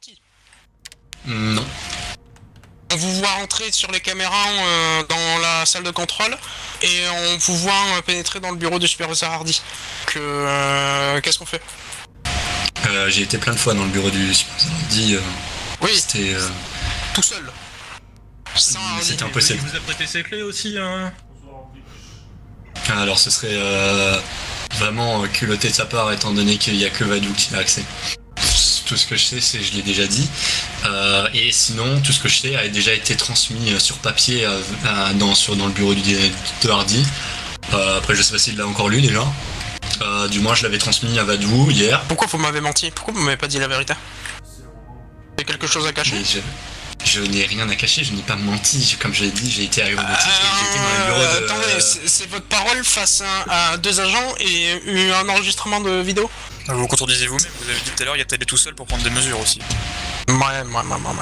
menti. Non. On vous voit rentrer sur les caméras dans la salle de contrôle et on vous voit pénétrer dans le bureau du superviseur Hardy. Qu'est-ce qu'on fait? J'ai été plein de fois dans le bureau du superviseur Hardy. Oui, c'était tout seul. C'était impossible. Il vous a prêté ses clés aussi, hein? Alors ce serait vraiment culotté de sa part étant donné qu'il n'y a que Vadou qui a accès. Tout ce que je sais, c'est, je l'ai déjà dit. Et sinon, tout ce que je sais a déjà été transmis sur papier dans le bureau de Hardy. Après, je sais pas s'il l'a encore lu déjà. Du moins, je l'avais transmis à Vadou hier. Pourquoi vous m'avez menti? Pourquoi vous m'avez pas dit la vérité? Il y a quelque chose à cacher? Je n'ai rien à cacher, je n'ai pas menti. Comme je l'ai dit, j'ai été aéronautique et j'étais dans le bureau de... Attendez, c'est votre parole face à deux agents et un enregistrement de vidéo? Vous contredisez vous-même, vous avez dit tout à l'heure, il y a peut-être tout seul pour prendre des mesures aussi. Ouais,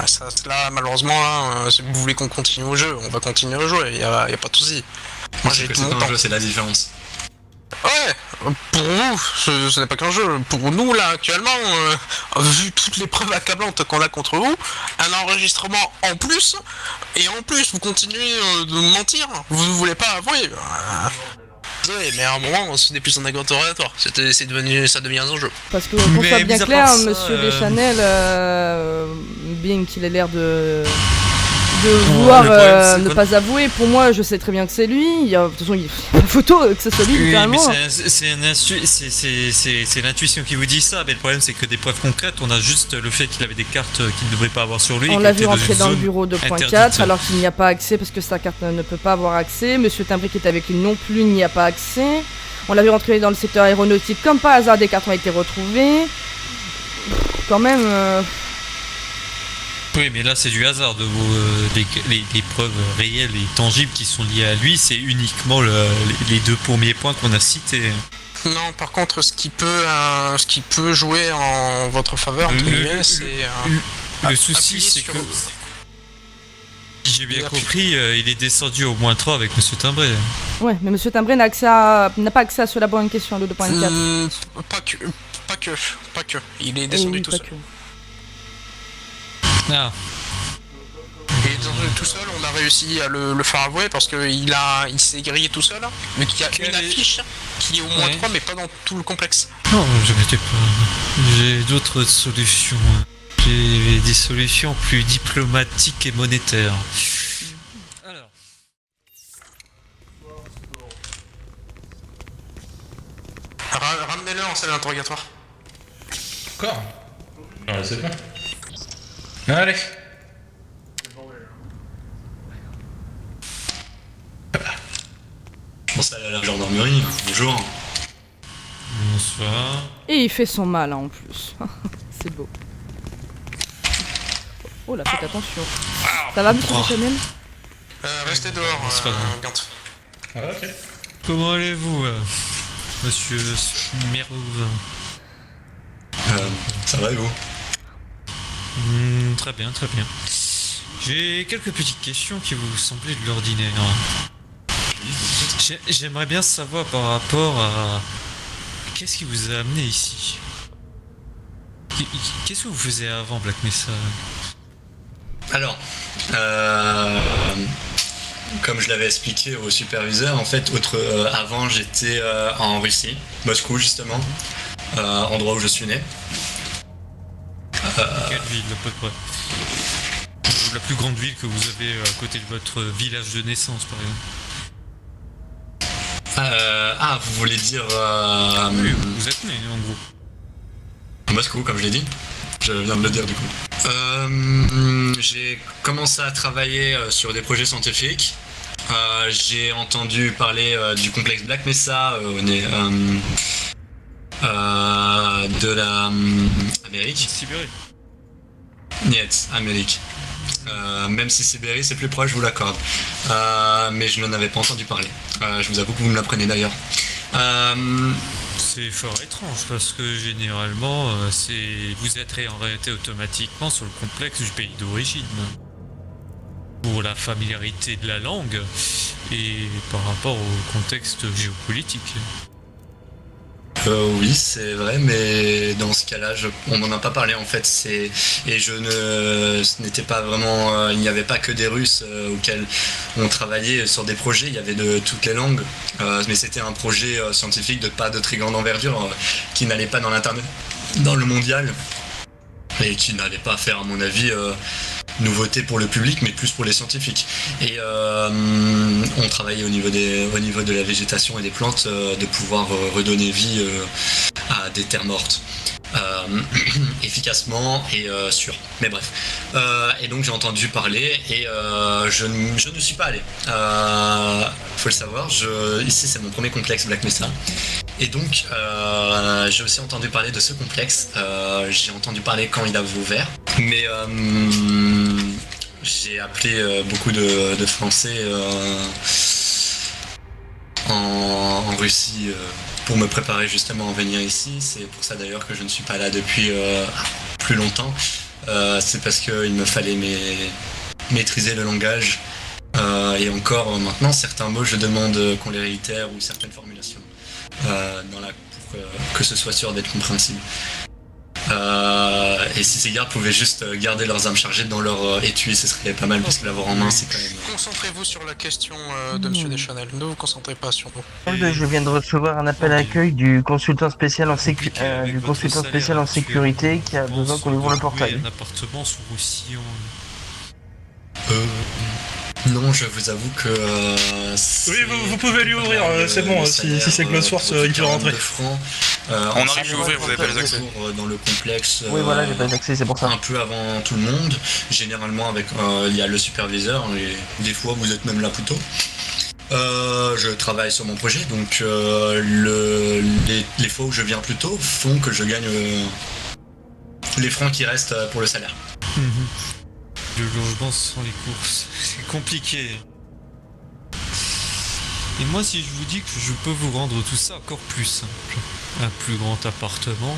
ça, là, malheureusement, là, si vous voulez qu'on continue au jeu, on va continuer au jeu, y a pas de soucis. Moi, j'ai tout mon temps. C'est un jeu, c'est la différence. Ouais, pour vous, ce n'est pas qu'un jeu. Pour nous, là, actuellement, vu toutes les preuves accablantes qu'on a contre vous, un enregistrement en plus, et en plus, vous continuez de mentir, vous ne voulez pas avouer. Désolé, mais à un moment, ce n'est plus un interrogatoire. Ça devient un jeu. Parce que, pour faire bien clair, monsieur Deschanel, bien qu'il ait l'air de vouloir ne pas avouer, pour moi je sais très bien que c'est lui, de toute façon il y a une photo que ce soit lui littéralement. C'est l'intuition qui vous dit ça, mais le problème c'est que des preuves concrètes, on a juste le fait qu'il avait des cartes qu'il ne devrait pas avoir sur lui. On l'a vu rentrer dans le bureau 2.4 alors qu'il n'y a pas accès parce que sa carte ne peut pas avoir accès, monsieur Timbré qui est avec lui non plus n'y a pas accès. On l'a vu rentrer dans le secteur aéronautique, comme par hasard des cartes ont été retrouvées. Quand même... Oui, mais là c'est du hasard de les preuves réelles et tangibles qui sont liées à lui, c'est uniquement les deux premiers points qu'on a cités. Non, par contre, ce qui peut jouer en votre faveur, entre guillemets, c'est... Le souci, c'est que... Si j'ai bien compris, il est descendu au -3 avec monsieur Timbré. Ouais, mais monsieur Timbré n'a pas accès à ce labo en question, le 2.4. Pas que. Il est descendu tout seul. Ah. Et tout seul, on a réussi à le faire avouer parce qu'il s'est grillé tout seul, mais qu'il y a une affiche qui est au -3, mais pas dans tout le complexe. Non, je m'étais pas... J'ai d'autres solutions. J'ai des solutions plus diplomatiques et monétaires. Alors... Ramenez-le en salle d'interrogatoire. Encore? Ah, c'est bon. Allez. Je pense à la gendarmerie, bonjour. Bonsoir. Et il fait son mal en plus. C'est beau. Oh là, faites attention. Ça va, monsieur Deschanel? Restez dehors, c'est pas grave. Gant. Ah, ok. Comment allez-vous, monsieur Smirov? Ça va et vous? Très bien, très bien. J'ai quelques petites questions qui vous semblaient de l'ordinaire. J'aimerais bien savoir par rapport à... Qu'est-ce qui vous a amené ici? Qu'est-ce que vous faisiez avant Black Mesa? Alors, comme je l'avais expliqué au superviseur, en fait, avant j'étais en Russie, Moscou justement, endroit où je suis né. Quelle ville à peu près? La plus grande ville que vous avez à côté de votre village de naissance par exemple? Vous voulez dire... Oui, vous êtes né en gros. Moscou, comme je l'ai dit. Je viens de le dire du coup. J'ai commencé à travailler sur des projets scientifiques. J'ai entendu parler du complexe Black Mesa de la Amérique. Sibérie. Niet, Amérique. Même si Sibérie c'est plus proche, je vous l'accorde. Mais je n'en avais pas entendu parler. Je vous avoue que vous me l'apprenez d'ailleurs. C'est fort étrange parce que généralement vous êtes réorienté automatiquement sur le complexe du pays d'origine. Pour la familiarité de la langue. Et par rapport au contexte géopolitique. Oui, c'est vrai, mais dans ce cas-là, on m'en a pas parlé en fait. Ce n'était pas vraiment, il n'y avait pas que des Russes auxquels on travaillait sur des projets. Il y avait de toutes les langues, mais c'était un projet scientifique de pas de très grande envergure qui n'allait pas dans le mondial et qui n'allait pas faire, à mon avis, nouveauté pour le public, mais plus pour les scientifiques. Et on travaillait au niveau de la végétation et des plantes, de pouvoir redonner vie à des terres mortes. Efficacement et sûr. Mais bref. Et donc j'ai entendu parler et je ne suis pas allé. Faut le savoir, ici c'est mon premier complexe Black Mesa. Et donc j'ai aussi entendu parler de ce complexe. J'ai entendu parler quand il a ouvert. Mais j'ai appelé beaucoup de Français en Russie pour me préparer justement à venir ici. C'est pour ça d'ailleurs que je ne suis pas là depuis plus longtemps. C'est parce qu'il me fallait maîtriser le langage. Et encore maintenant, certains mots, je demande qu'on les réitère ou certaines formulations pour que ce soit sûr d'être compréhensible. Et si ces gardes pouvaient juste garder leurs armes chargées dans leur étui, ce serait pas mal parce que l'avoir en main c'est quand même... Concentrez-vous sur la question de Monsieur Deschanel, ne vous concentrez pas sur nous. Je viens de recevoir un appel à accueil du consultant spécial en sécurité qui a besoin qu'on lui ouvre le portail. Un appartement sous Roussillon. Non, je vous avoue que... oui, vous pouvez lui ouvrir, c'est bon, si c'est Glowsworth, il peut rentrer. On arrive à l'ouvrir, vous avez pas les accès. Dans le complexe, oui, voilà, j'ai pas les accès, c'est pour ça. Un peu avant tout le monde. Généralement, il y a le superviseur, et des fois, vous êtes même là plus tôt. Je travaille sur mon projet, donc les fois où je viens plus tôt font que je gagne les francs qui restent pour le salaire. Le logement sans les courses, c'est compliqué. Et moi, si je vous dis que je peux vous rendre tout ça encore plus simple, un plus grand appartement,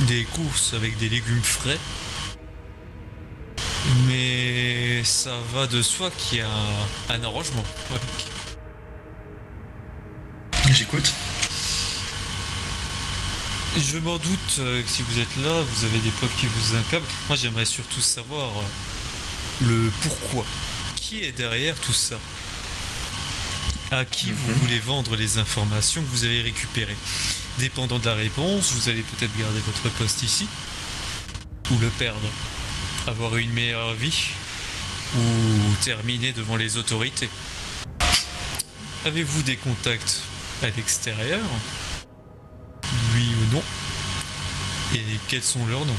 des courses avec des légumes frais, mais ça va de soi qu'il y a un arrangement. Ouais. J'écoute. Je m'en doute que si vous êtes là, vous avez des preuves qui vous incablent. Moi, j'aimerais surtout savoir le pourquoi. Qui est derrière tout ça? À qui vous voulez vendre les informations que vous avez récupérées? Dépendant de la réponse, vous allez peut-être garder votre poste ici, ou le perdre, avoir une meilleure vie, ou terminer devant les autorités. Avez-vous des contacts à l'extérieur? Oui ou non? Et quels sont leurs noms?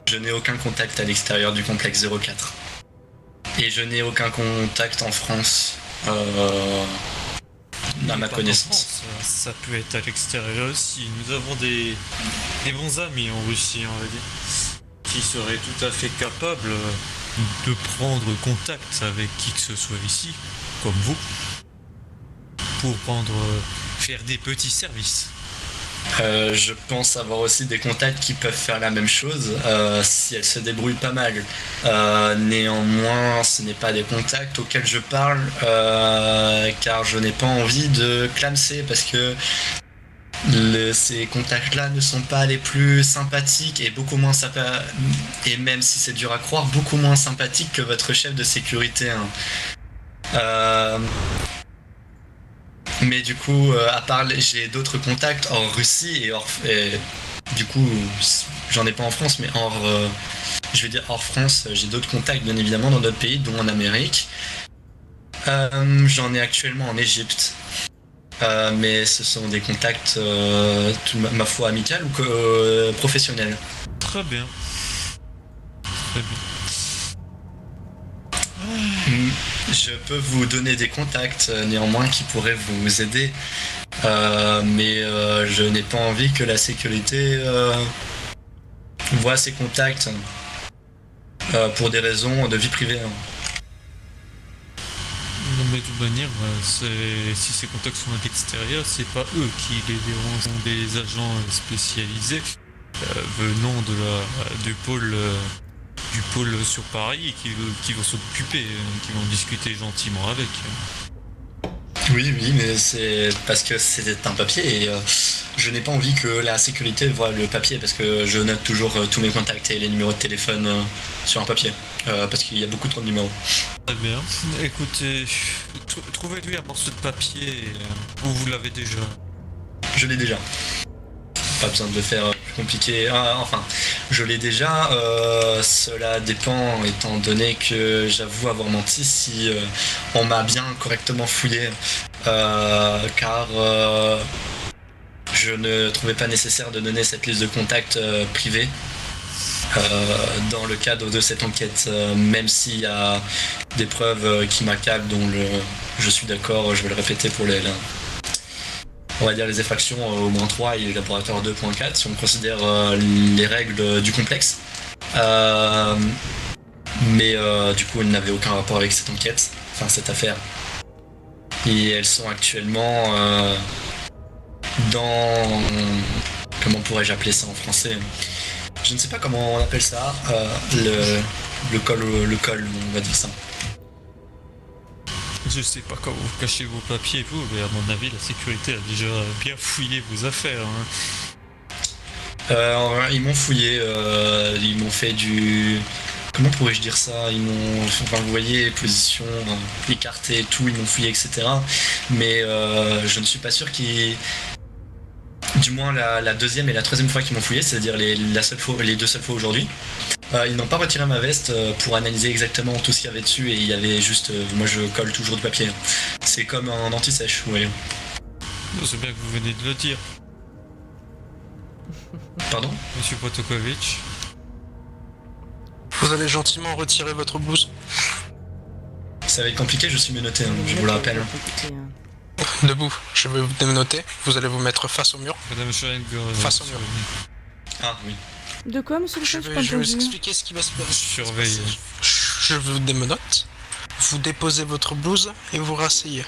Je n'ai aucun contact à l'extérieur du complexe 04. Et je n'ai aucun contact en France, à ma connaissance. Ça peut être à l'extérieur aussi. Nous avons des bons amis en Russie, on va dire, qui seraient tout à fait capables de prendre contact avec qui que ce soit ici, comme vous, pour faire des petits services. Je pense avoir aussi des contacts qui peuvent faire la même chose si elles se débrouillent pas mal. Néanmoins, ce n'est pas des contacts auxquels je parle car je n'ai pas envie de clamser parce que ces contacts-là ne sont pas les plus sympathiques et beaucoup moins et même si c'est dur à croire, beaucoup moins sympathiques que votre chef de sécurité. Mais du coup, à part, j'ai d'autres contacts hors Russie et du coup, j'en ai pas en France, mais je vais dire hors France, j'ai d'autres contacts bien évidemment dans d'autres pays, dont en Amérique. J'en ai actuellement en Égypte, mais ce sont des contacts, ma foi, amicales ou professionnels. Très bien. Très bien. Je peux vous donner des contacts néanmoins qui pourraient vous aider, mais je n'ai pas envie que la sécurité voit ces contacts pour des raisons de vie privée. Non, mais de toute manière, si ces contacts sont à l'extérieur, c'est pas eux qui les verront, sont des agents spécialisés venant du pôle sur Paris qui vont s'occuper, qui vont discuter gentiment avec. Oui, mais c'est parce que c'est un papier et je n'ai pas envie que la sécurité voie le papier parce que je note toujours tous mes contacts et les numéros de téléphone sur un papier parce qu'il y a beaucoup trop de numéros. Très bien. Écoutez, trouvez-lui un morceau de papier ou vous l'avez déjà. Je l'ai déjà. Pas besoin de le faire plus compliqué. Enfin, je l'ai déjà. Cela dépend, étant donné que j'avoue avoir menti si on m'a bien correctement fouillé. Car je ne trouvais pas nécessaire de donner cette liste de contacts privés dans le cadre de cette enquête. Même s'il y a des preuves qui m'accablent, dont je suis d'accord, je vais le répéter pour on va dire les effractions au moins 3 et laboratoire 2.4 si on considère les règles du complexe. Mais du coup, elles n'avaient aucun rapport avec cette enquête, enfin cette affaire. Et elles sont actuellement dans... Comment pourrais-je appeler ça en français? Je ne sais pas comment on appelle ça. Le col, on va dire ça. Je sais pas quand vous cachez vos papiers, vous, mais à mon avis, la sécurité a déjà bien fouillé vos affaires. Ils m'ont fouillé, ils m'ont fait du... Comment pourrais-je dire ça? Ils m'ont... Enfin, vous voyez, position écartée et tout, ils m'ont fouillé, etc. Mais je ne suis pas sûr qu'ils... Du moins la deuxième et la troisième fois qu'ils m'ont fouillé, c'est-à-dire les 2 seules fois aujourd'hui. Ils n'ont pas retiré ma veste pour analyser exactement tout ce qu'il y avait dessus et il y avait juste... moi je colle toujours du papier. C'est comme un anti-sèche, vous voyez. C'est bien que vous venez de le dire. Pardon? Monsieur Potokovic. Vous allez gentiment retirer votre blouse. Ça va être compliqué, je suis menotté, hein, je vous le rappelle. Debout, je vais vous dénoter. Vous allez vous mettre face au mur. Madame Schrenger, Face au mur. Ah oui. De quoi, monsieur le Je chef? J'ai vais, pas je vais vous entendu. expliquer ce qui va se passer. Surveille. Je vous démenote. Vous déposez votre blouse et vous rasseyez.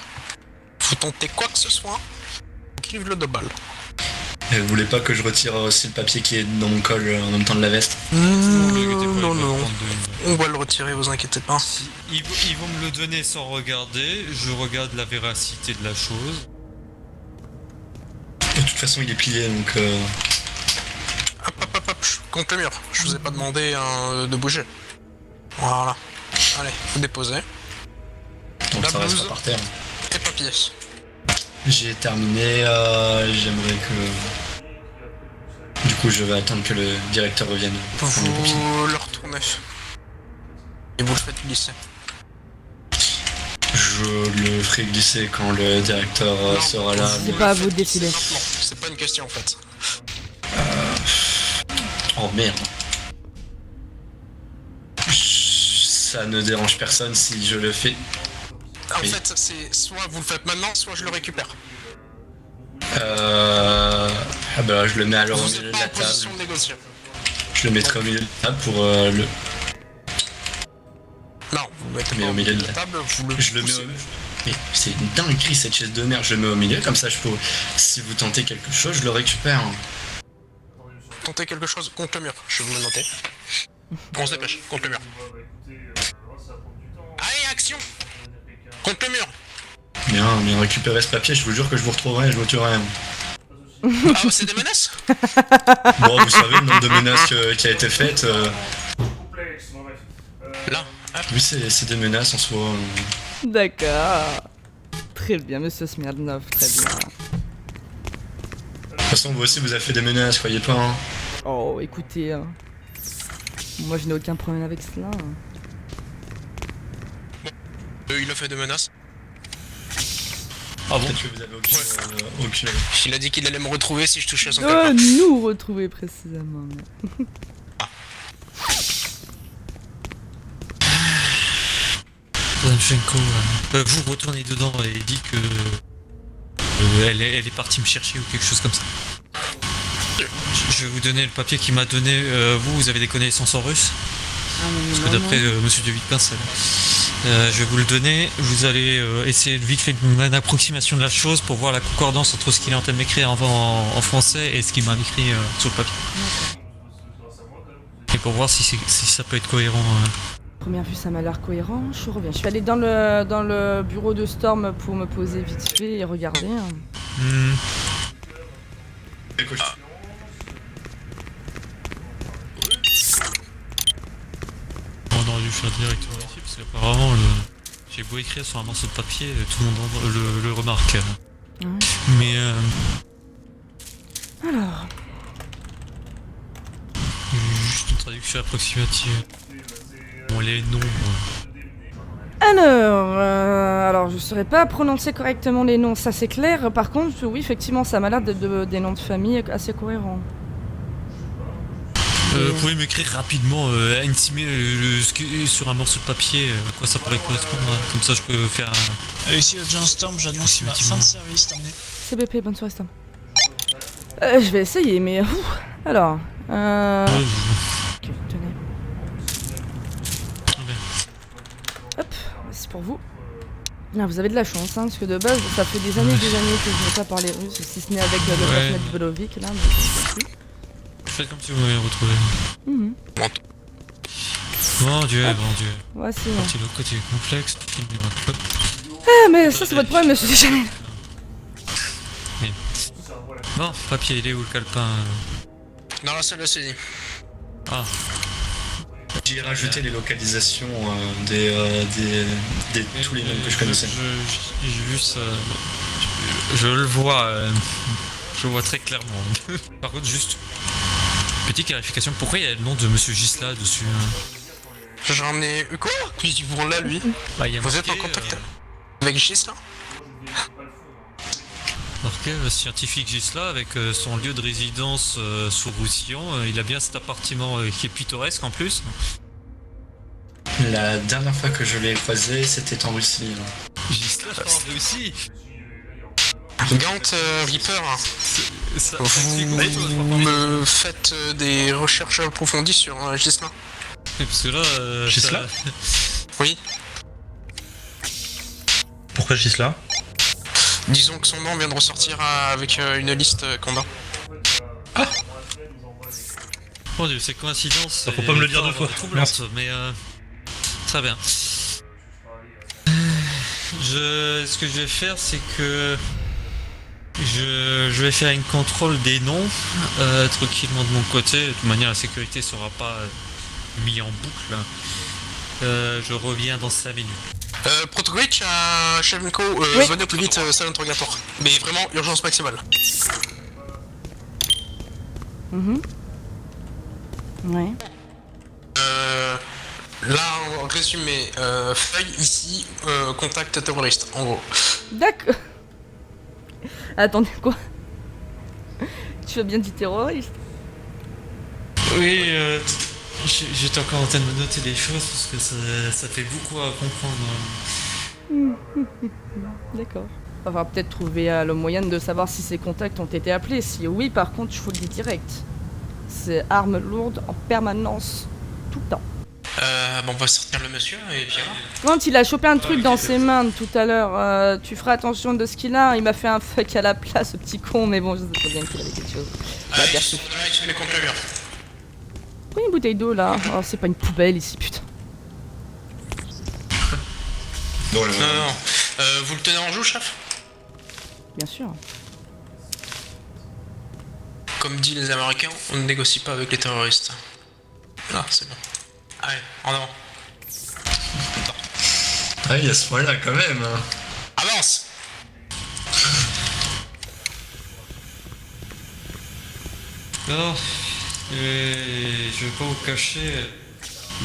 Vous tentez quoi que ce soit, vous clive le 2 balles. Et vous voulez pas que je retire aussi le papier qui est dans mon col en même temps de la veste? Non. On va le retirer, vous inquiétez pas. Si ils vont me le donner sans regarder, je regarde la véracité de la chose. De toute façon, il est plié, donc... Hop, contre le mur. Je vous ai pas demandé de bouger. Voilà. Allez, vous déposez. Donc La ça reste blouse. par terre. Et papier. J'ai terminé, j'aimerais que... Du coup, je vais attendre que le directeur revienne. prendre les papiers. Vous le retournez. Et vous le faites glisser. Je le ferai glisser quand le directeur Non, sera là. C'est pas à vous de décider. Maintenant, c'est pas une question en fait. Oh merde. Ça ne dérange personne si je le fais. En Oui. fait, c'est soit vous le faites maintenant, soit je le récupère. Ah bah je le mets alors au Vous milieu êtes de pas la en table. position de négocier. Je le mettrai au milieu de la table pour le... Non, vous le mettez Mais pas au milieu de la table, vous le Je le mets poussez. au... Mais c'est une dinguerie cette chaise de merde, je le mets au milieu, comme ça je peux... Si vous tentez quelque chose, je le récupère. Tentez quelque chose contre le mur, je vais vous le noter. On se dépêche, contre le mur. Allez, action! Contre le mur! Bien, récupérez ce papier, je vous jure que je vous retrouverai et je vous tuerai. Ah, c'est des menaces? Bon, vous savez le nombre de menaces qui a été faite. Là. Oui, c'est des menaces en soi. D'accord. Très bien, monsieur Smirnov, très bien. De toute façon, vous aussi, vous avez fait des menaces, croyez pas, hein. Oh, écoutez, moi je n'ai aucun problème avec cela. Il a fait des menaces. Ah bon? Peut-être que vous avez aucune... Il a dit qu'il allait me retrouver si je touchais à son De cadeau. nous retrouver précisément. Zanchenko, vous retournez dedans et dites que elle est partie me chercher ou quelque chose comme ça. Je vais vous donner le papier qu'il m'a donné. Vous avez des connaissances en russe? Parce que d'après monsieur de Vitpince, je vais vous le donner. Vous allez essayer de vite fait une approximation de la chose pour voir la concordance entre ce qu'il est en train de m'écrire en français et ce qu'il m'a écrit sur le papier. Et pour voir si ça peut être cohérent Première vue, ça m'a l'air cohérent. Je reviens. Je vais aller dans le bureau de Storm pour me poser vite fait et regarder. Écoute. On aurait dû faire directement ici parce qu'apparemment j'ai beau écrire sur un morceau de papier, tout le monde le remarque. Ouais. Mais Alors, juste une traduction approximative. Bon, les noms. alors, je saurais pas prononcer correctement les noms, ça c'est clair. Par contre, oui, effectivement, ça m'a l'air d'être des noms de famille assez cohérents. Vous pouvez m'écrire rapidement, intimer sur un morceau de papier, à quoi ça pourrait correspondre. Comme ça, je peux faire un. Ici, John Storm, j'annonce ma fin de service, terminé. CBP, bonne soirée, Storm. Je vais essayer, mais... alors... Ok, tenez. Hop, c'est pour vous. Ah, vous avez de la chance, hein, parce que de base, ça fait des années que je n'ai pas parlé russe, si ce n'est avec le personnage de Bolovic, là, mais je ne sais plus. Faites comme si vous m'avez retrouvé. Mon dieu, mon dieu. Voici. Partie de l'autre côté complexe. Ah, mais ça, c'est votre problème, monsieur Deschanel. Bon, papier, il est où le calepin? Dans la salle de saisie. Ah. J'ai rajouté les localisations tous les noms que je connaissais. J'ai vu ça. Je le vois. Je le vois très clairement. Par contre, juste. Petite clarification, pourquoi il y a le nom de Monsieur Gisela dessus? J'en ai... Quoi? Qui vous là, lui? Bah, il y a Vous êtes en marqué, contact avec Gisela? Marqué scientifique Gisela avec son lieu de résidence sur Roussillon. Il a bien cet appartement qui est pittoresque en plus. La dernière fois que je l'ai croisé, c'était en Russie. Gisela, je parle aussi. Gant Reaper, vous me faites des recherches approfondies sur Gisela? Parce que là... Gisela Oui. Pourquoi Gisela? Disons que son nom vient de ressortir avec une liste qu'on a. Ah! Mon dieu, c'est coïncidence. Ça faut pas me le dire deux fois. Troublante, mais très bien. Ce que je vais faire, c'est que je vais faire une contrôle des noms tranquillement de mon côté. De toute manière, la sécurité sera pas mise en boucle. Je reviens dans 5 minutes. Protokovic à Shevchenko, venez au plus vite, salle interrogatoire. Mais vraiment, urgence maximale. Ouais. Là, en résumé, feuille ici, contact terroriste, en gros. D'accord. Attendez, quoi? Tu as bien dit terroriste? Oui, j'étais encore en train de me noter des choses parce que ça fait beaucoup à comprendre. D'accord. On va peut-être trouver le moyen de savoir si ces contacts ont été appelés. Si oui, par contre, je vous le dis direct. C'est arme lourde en permanence, tout le temps. Bon, on va sortir le monsieur et puis voilà. Quand il a chopé un truc dans ses mains tout à l'heure, tu feras attention de ce qu'il a. Il m'a fait un fuck à la place, ce petit con, mais bon, je sais très bien qu'il avait quelque chose. Bah, merci. Il met contre le mur. Pourquoi une bouteille d'eau là? Oh, c'est pas une poubelle ici, putain. Non, vous le tenez en joue, chef? Bien sûr. Comme dit les Américains, on ne négocie pas avec les terroristes. Ah, c'est bon. Allez, en avant. Ah, il y a ce point-là quand même. Avance! Alors, je vais pas vous cacher,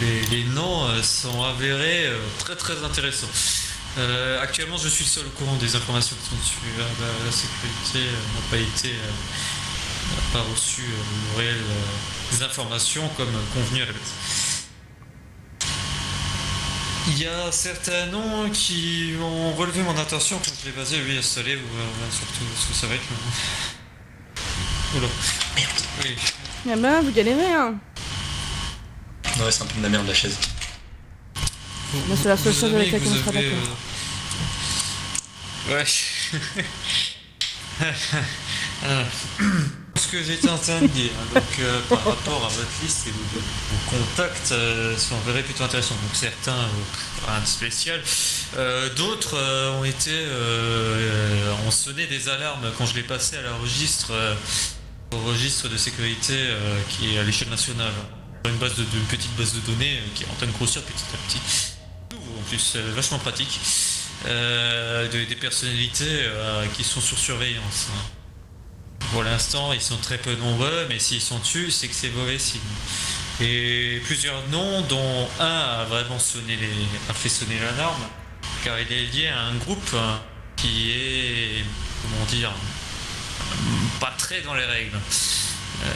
les noms sont avérés très très intéressants. Actuellement, je suis le seul au courant des informations qui sont dessus. La sécurité n'a pas reçu de réelles informations comme convenu à la base. Il y a certains noms qui ont relevé mon attention quand je l'ai basé, lui, installé, surtout ce que ça va être. Oula. Merde. Oui. Eh ben, vous galérez, hein. Ouais, c'est un peu de la merde la chaise. Mais c'est la seule chose avec laquelle on sera d'accord. Ouais. ce que j'étais en train de dire. Donc, par rapport à votre liste et vos contacts, sont very plutôt intéressants. Donc, certains, rien de spécial. D'autres ont sonné des alarmes quand je l'ai passé à la registre, au registre de sécurité qui est à l'échelle nationale. Une petite base de données qui est en train de grossir petit à petit. En plus, vachement pratique. Des personnalités qui sont sur surveillance. Pour l'instant, ils sont très peu nombreux, mais s'ils sont dessus, c'est que c'est mauvais signe. Et plusieurs noms, dont un a vraiment fait sonner l'alarme, car il est lié à un groupe qui est, comment dire, pas très dans les règles.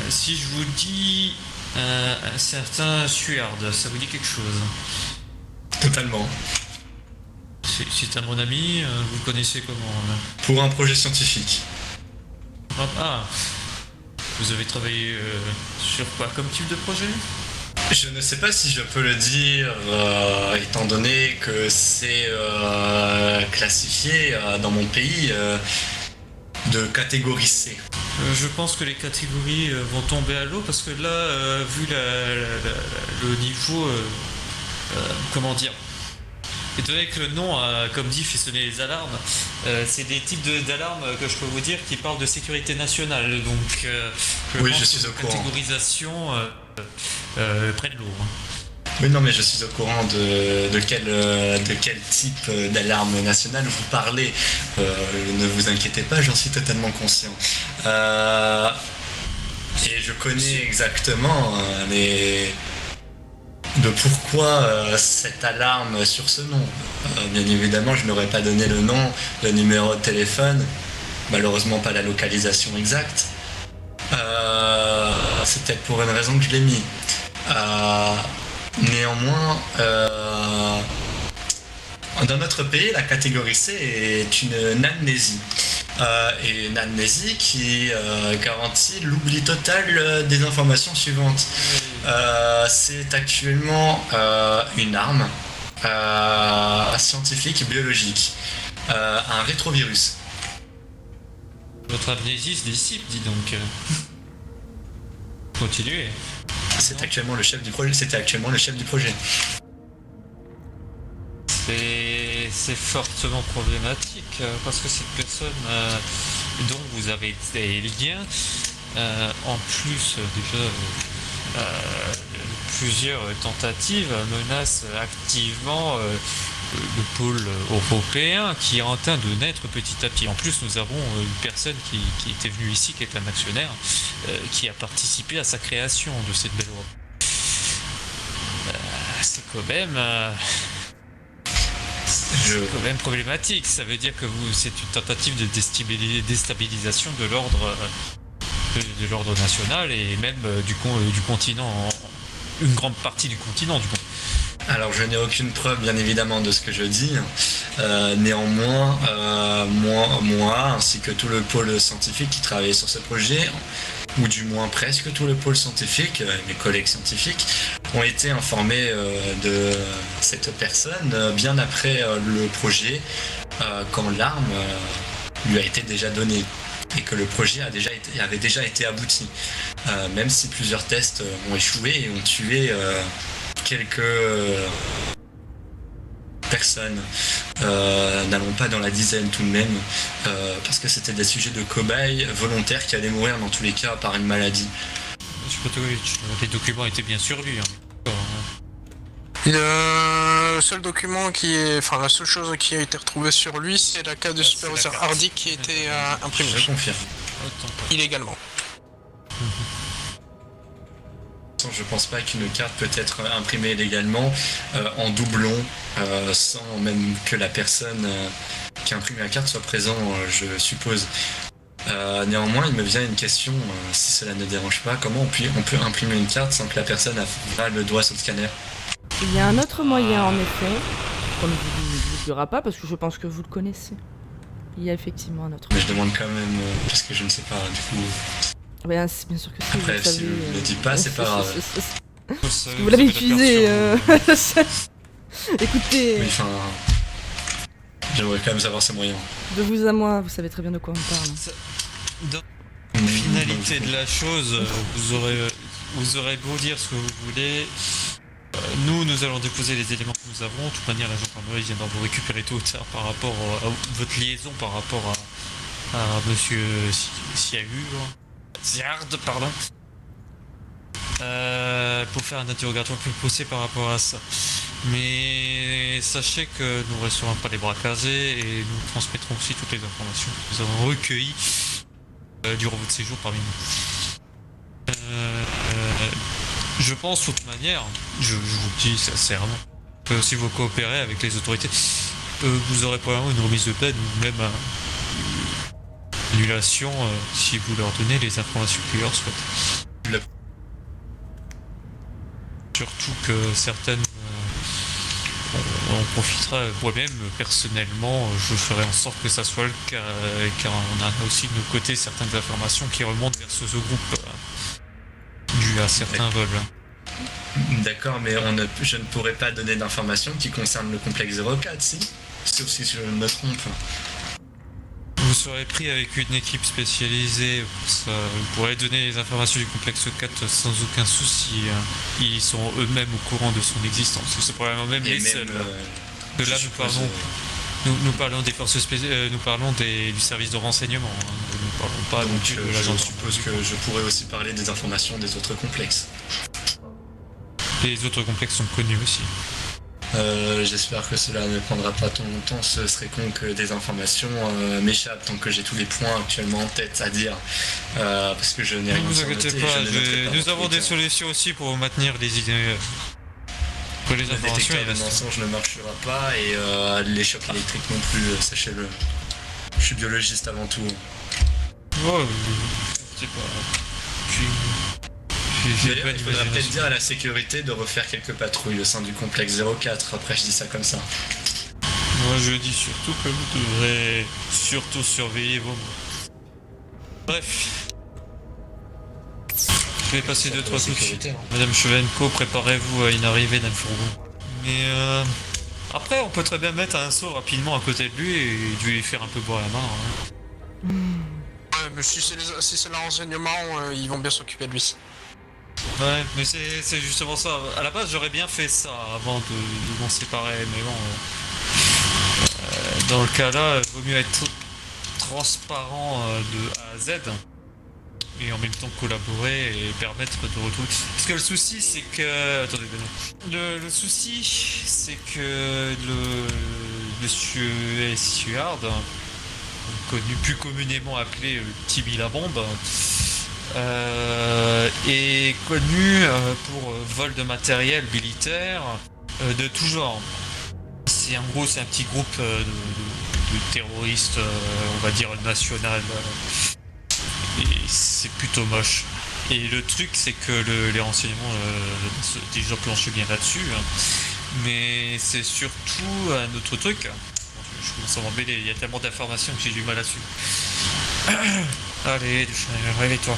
Si je vous dis un certain Suard, ça vous dit quelque chose? Totalement. C'est un mon ami, vous le connaissez comment? Pour un projet scientifique. Ah, vous avez travaillé sur quoi comme type de projet? Je ne sais pas si je peux le dire, étant donné que c'est classifié dans mon pays de catégorie C. Je pense que les catégories vont tomber à l'eau parce que là, vu le niveau, comment dire, étant donné que le nom a, comme dit, fait sonner les alarmes, c'est des types d'alarmes que je peux vous dire qui parlent de sécurité nationale. Donc, oui, pense je suis que au courant. Catégorisation près de l'eau. Oui, non, mais je suis au courant de quel type d'alarme nationale vous parlez. Ne vous inquiétez pas, j'en suis totalement conscient. Et je connais exactement de pourquoi cette alarme sur ce nom. Bien évidemment, je n'aurais pas donné le nom, le numéro de téléphone, malheureusement pas la localisation exacte. C'est peut-être pour une raison que je l'ai mis. Néanmoins, dans notre pays, la catégorie C est une amnésie. Et une amnésie qui garantit l'oubli total des informations suivantes. C'est actuellement une arme scientifique biologique, un rétrovirus. Votre amnésie se dissipe, dis donc. Continuez. C'était actuellement le chef du projet. C'est fortement problématique parce que cette personne dont vous avez des liens, en plus déjà plusieurs tentatives menacent activement le pôle européen qui est en train de naître petit à petit. En plus, nous avons une personne qui était venue ici, qui est un actionnaire, qui a participé à sa création de cette belle Europe. C'est quand même... C'est quand même problématique. Ça veut dire que c'est une tentative de déstabilisation de l'ordre national et même du continent, une grande partie du continent du coup. Alors je n'ai aucune preuve bien évidemment de ce que je dis. Néanmoins, moi ainsi que tout le pôle scientifique qui travaillait sur ce projet, ou du moins presque tout le pôle scientifique, mes collègues scientifiques, ont été informés de cette personne bien après le projet, quand l'arme lui a été déjà donnée et que le projet avait déjà été abouti, même si plusieurs tests ont échoué et ont tué quelques personnes, n'allons pas dans la dizaine tout de même, parce que c'était des sujets de cobayes volontaires qui allaient mourir dans tous les cas par une maladie. Les documents étaient bien sur lui. Le seul document la seule chose qui a été retrouvée sur lui, c'est la carte de superviseur Hardy qui a été imprimée. Je confirme. Illégalement. Je pense pas qu'une carte peut être imprimée légalement en doublon, sans même que la personne qui a imprimé la carte soit présente, je suppose. Néanmoins, il me vient une question, si cela ne dérange pas, comment on peut imprimer une carte sans que la personne ait le doigt sur le scanner? Il y a un autre moyen en effet, qu'on ne vous dira pas parce que je pense que vous le connaissez. Il y a effectivement un autre Mais je demande quand même, parce que je ne sais pas, du coup... Bien sûr que si, après, vous savez, si vous ne le dites pas, c'est pas grave. Vous l'avez utilisé. Écoutez, Oui, enfin... J'aimerais quand même savoir ses moyens. de vous à moi, vous savez très bien de quoi on parle. Finalité réalité de la chose, vous aurez beau dire ce que vous voulez. Nous allons déposer les éléments que nous avons. De toute manière, la gendarmerie viendra vous récupérer tôt ou tard par rapport à votre liaison par rapport à monsieur Ziard, pardon. Pour faire un interrogatoire plus poussé par rapport à ça. Mais sachez que nous ne resterons pas les bras casés et nous transmettrons aussi toutes les informations que nous avons recueillies durant votre séjour parmi nous. Je pense, de toute manière, je vous le dis sincèrement, que si vous coopérez avec les autorités, vous aurez probablement une remise de peine ou même une annulation si vous leur donnez les informations qu'ils leur souhaitent. Surtout que certaines on profitera. Moi-même, personnellement, je ferai en sorte que ça soit le cas, car on a aussi de nos côtés certaines informations qui remontent vers ce groupe dû à certains vols. D'accord, mais je ne pourrais pas donner d'informations qui concernent le complexe 04, si? Sauf si je me trompe. Vous serez pris avec une équipe spécialisée pour ça. Vous pourrez donner les informations du complexe 4 sans aucun souci. Ils sont eux-mêmes au courant de son existence. C'est probablement même les seuls. De là, nous parlons des forces spéciales, nous parlons du service de renseignement. Nous parlons pas donc de l'agent. Je suppose que je pourrais aussi parler des informations des autres complexes. Les autres complexes sont connus aussi. J'espère que cela ne prendra pas tant longtemps. Ce serait con que des informations m'échappent tant que j'ai tous les points actuellement en tête à dire. Parce que je n'ai rien. Ne vous inquiétez pas, nous avons des solutions aussi pour maintenir les idées. Que les informations. Le détecteur de mensonges ne marchera pas et les chocs électriques non plus, sachez-le. Je suis biologiste avant tout. Ouais, je sais pas. D'ailleurs, il faudra peut-être dire à la sécurité de refaire quelques patrouilles au sein du complexe 04, après je dis ça comme ça. Moi je dis surtout que vous devrez surtout surveiller vos mots. Bref. Je vais passer 2-3 coups de fil. Madame Chevenko, préparez-vous à une arrivée d'un fourgon. Mais après on peut très bien mettre un saut rapidement à côté de lui et lui faire un peu boire la main. Ouais, mais si c'est le renseignement, ils vont bien s'occuper de lui. Ouais, mais c'est justement ça. À la base, j'aurais bien fait ça avant de m'en séparer, mais bon. Dans le cas là, il vaut mieux être transparent de A à Z et en même temps collaborer et permettre de retrouver. Parce que le souci, c'est que. Attendez, le souci, c'est que le monsieur Stuart, connu plus communément appelé le petit Bill à bombe, est connu pour vol de matériel militaire de tout genre. C'est un petit groupe de terroristes, on va dire national, et c'est plutôt moche. Et le truc, c'est que les renseignements déjà planché bien là-dessus, mais c'est surtout un autre truc. Je commence à m'embêter, il y a tellement d'informations que j'ai du mal là-dessus. Allez, réveille-toi.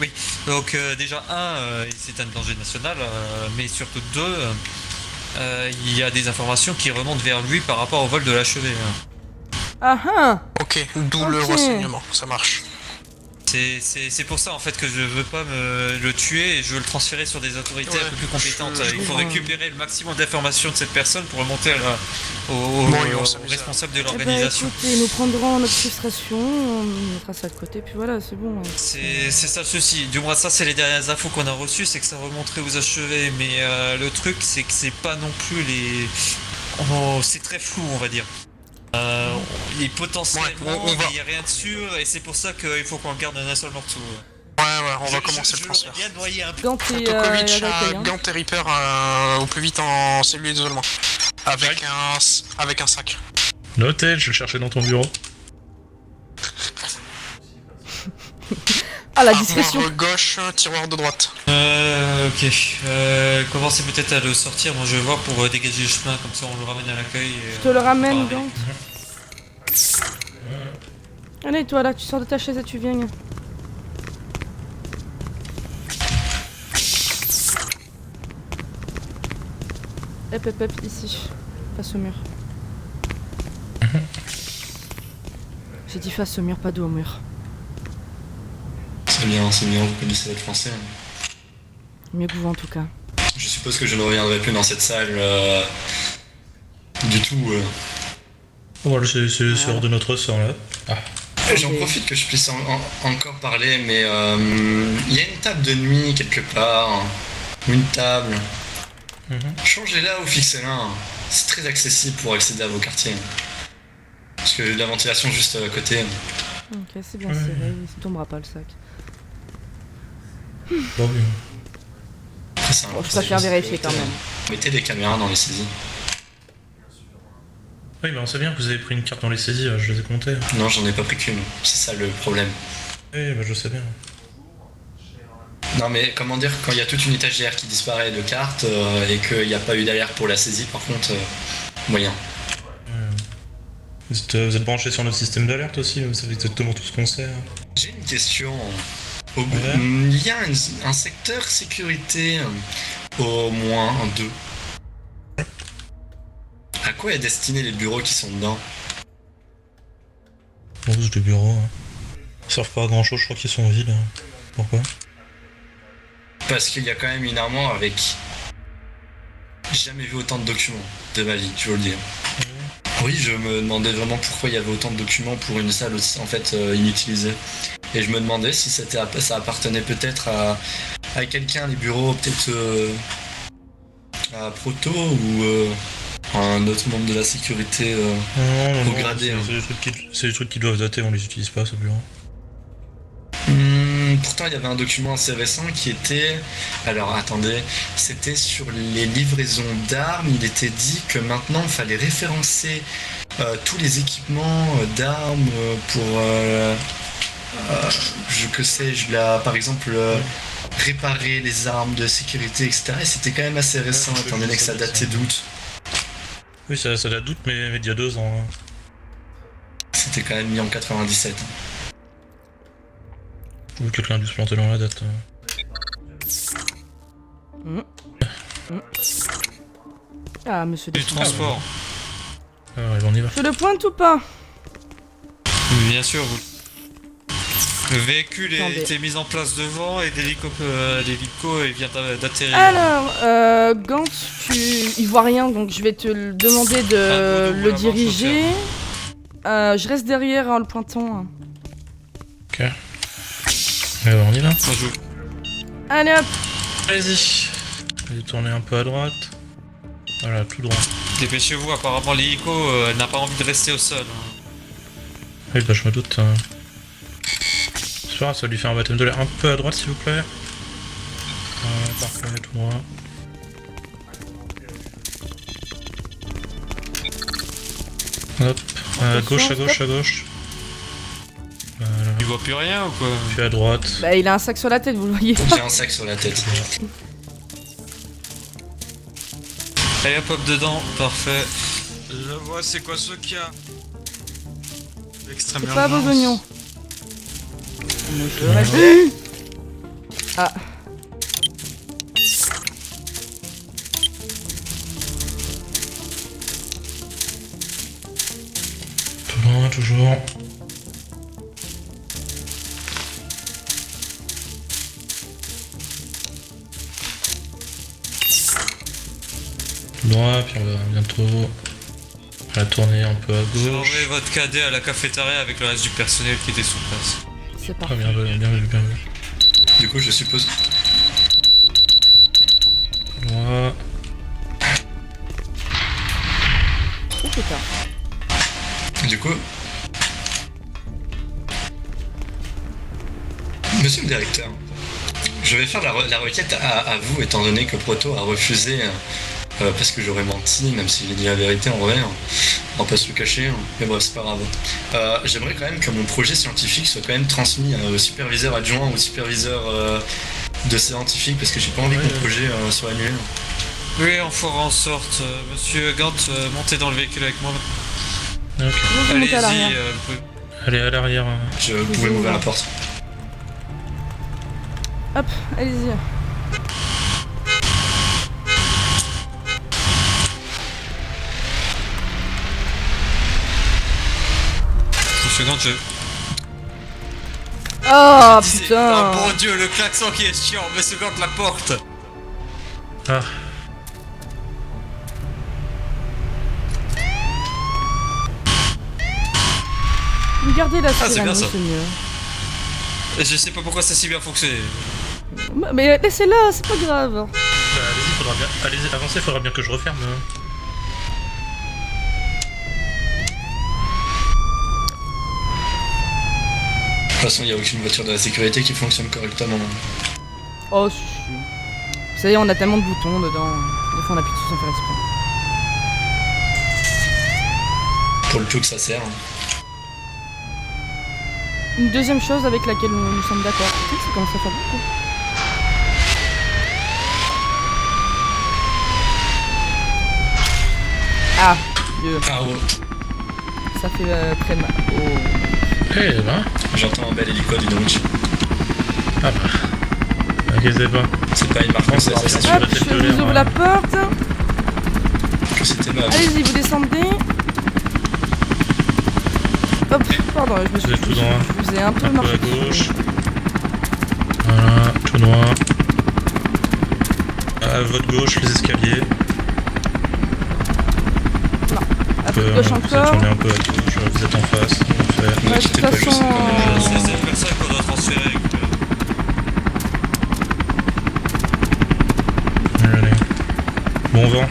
Oui, donc déjà c'est un danger national, mais surtout deux, il y a des informations qui remontent vers lui par rapport au vol de l'achevé. Ah ah. Ok, d'où le renseignement, ça marche. C'est pour ça en fait que je veux pas le tuer et je veux le transférer sur des autorités un peu plus compétentes. Il faut récupérer le maximum d'informations de cette personne pour remonter au responsable de l'organisation. Écoutez, nous prendrons notre frustration, on mettra ça de côté, puis voilà, c'est bon. C'est ça le souci. Du moins ça c'est les dernières infos qu'on a reçues, c'est que ça remonterait aux achevés, mais le truc c'est que c'est pas non plus les... c'est très flou on va dire. Et potentiellement, il n'y a rien de sûr, et c'est pour ça qu'il faut qu'on garde un seul morceau. Ouais, on va commencer le transfert. Bien noyer un peu. Ganté Gant et Reaper au plus vite en cellule d'isolement. Avec un sac. Noté, je vais le chercher dans ton bureau. Ah, la discrétion. Tiroir gauche, tiroir de droite. Ok. Commencez peut-être à le sortir, moi je vais voir pour dégager le chemin, comme ça on le ramène à l'accueil. Je te le ramène, Gant. Allez, toi là, tu sors de ta chaise et tu viens. Hep, ici. Face au mur. J'ai dit face au mur, pas dos au mur. très bien, c'est bien, vous connaissez votre français. Mieux que vous en tout cas. Je suppose que je ne reviendrai plus dans cette salle du tout. Voilà, c'est hors de notre sort là. J'en profite que je puisse encore parler, mais il y a une table de nuit quelque part, une table. Changez-la ou fixez-la. C'est très accessible pour accéder à vos quartiers. Parce que la ventilation juste à côté. Ok, c'est bien serré, il tombera pas le sac. Bon, oui. Après, c'est un Bon, je préfère vérifier quand même. Mettez des caméras dans les saisies. Oui, mais on sait bien que vous avez pris une carte dans les saisies, je les ai comptées. Non, j'en ai pas pris qu'une. C'est ça le problème. Oui, bah je sais bien. Non mais comment dire, quand il y a toute une étagère qui disparaît de cartes et qu'il n'y a pas eu d'alerte pour la saisie, par contre, moyen. Vous êtes branché sur notre système d'alerte aussi, vous savez exactement tout ce qu'on sait. J'ai une question. Il y a un secteur sécurité, au moins 2. À quoi est destiné les bureaux qui sont dedans? Bon, c'est des bureaux. Ils servent pas à grand chose, je crois qu'ils sont vides. Pourquoi? Parce qu'il y a quand même une armoire avec... J'ai jamais vu autant de documents de ma vie, je veux le dire. Oui, je me demandais vraiment pourquoi il y avait autant de documents pour une salle aussi, en fait inutilisée. Et je me demandais si ça appartenait peut-être à quelqu'un, les bureaux, peut-être à Proto ou à un autre membre de la sécurité Non, au gradé. C'est des trucs qui doivent dater, on les utilise pas, ce bureau. Pourtant, il y avait un document assez récent qui était... Alors, attendez, c'était sur les livraisons d'armes. Il était dit que maintenant, il fallait référencer tous les équipements d'armes pour... que sais-je, là, par exemple, réparer les armes de sécurité, etc. Et c'était quand même assez récent, étant donné que ça datait d'août. Oui, ça date d'août, mais d'il y a 2 ans. Hein. C'était quand même mis en 97. Ou quelqu'un a dû se planter dans la date. Ah, monsieur Du transport. Alors, on y va. Je le pointe ou pas? Bien sûr, vous... Le véhicule a Attendez. été mis en place devant et l'hélico vient d'atterrir. Alors, Gant, il voit rien, donc je vais te le demander de le diriger. Je reste derrière en le pointant. Ok. Alors, on y va. Allez hop! Vas-y. Allez, tourner un peu à droite. Voilà, tout droit. Dépêchez-vous, apparemment l'hélico n'a pas envie de rester au sol. Oui, bah je me doute. C'est pas grave, ça va lui faire un baptême de l'air. Un peu à droite, s'il vous plaît. Parfait, tout droit. Hop. À gauche, à gauche, à gauche. Voilà. Il voit plus rien ou quoi? Puis à droite. Bah, il a un sac sur la tête, vous le voyez. J'ai un sac sur la tête. Allez hop, hop dedans, parfait. Je vois, c'est quoi ce cas? Extrême C'est pas vos urgence. oignons. Je reste. Ah. Tout loin, toujours. Tout droit, puis on va bientôt la tourner un peu à J'ai gauche. envoyé votre cadet à la cafétéria avec le reste du personnel qui était sur place. C'est Ah, parti. bien vu, bien vu, bien vu. Du coup, je suppose... Tout droit. Oh putain. Du coup... Monsieur le directeur, je vais faire la requête à vous, étant donné que Proto a refusé, parce que j'aurais menti, même s'il a dit la vérité en vrai, on va pas se le cacher, mais bref, c'est pas grave. J'aimerais quand même que mon projet scientifique soit quand même transmis au superviseur adjoint ou au superviseur de scientifique, parce que j'ai pas envie que mon projet soit annulé. Oui, on fera en sorte. Monsieur Gant, montez dans le véhicule avec moi. Ok. Vous montez à l'arrière. Allez-y, Allez, à l'arrière. Vous pouvez m'ouvrir la porte. Hop, allez-y. Monsieur Gant, Oh Disais, putain. oh mon dieu, le klaxon qui est chiant, mais seconde la porte. Ah, Gardez la c'est sirène, bien oui, ça. c'est mieux. Et je sais pas pourquoi ça a si bien fonctionné. Mais laissez-la, c'est pas grave. bah, allez-y, faudra bien. Allez-y, avancez, faudra bien que je referme. De toute façon, il n'y a aucune voiture de la sécurité qui fonctionne correctement. Oh, si. Vous savez, on a tellement de boutons dedans. Des fois, on appuie dessus sans faire exprès. Pour le peu que ça sert. Une deuxième chose avec laquelle nous sommes d'accord. Putain, ça commence à faire beaucoup. Ah, Dieu. Ah ouais. Ça fait très mal. Oh. Eh ben, J'entends un bel hélico du donc. ah bah. Inquiétez pas. C'est pas une marque française, ça c'est sûr. Hop, je vous ouvre la porte. Que c'était ma Allez-y, vous descendez. Hop, pardon, je me suis... Vous êtes tout droit. Je vous ai un peu Un peu marché à dessus. gauche. Voilà, tout droit. À votre gauche, les escaliers. À votre gauche Vous êtes encore. tourné un peu à gauche, vous êtes en face. Parfait. Ouais, de toute façon... C'est cette personne qu'on doit transférer. Allez. Bon vent.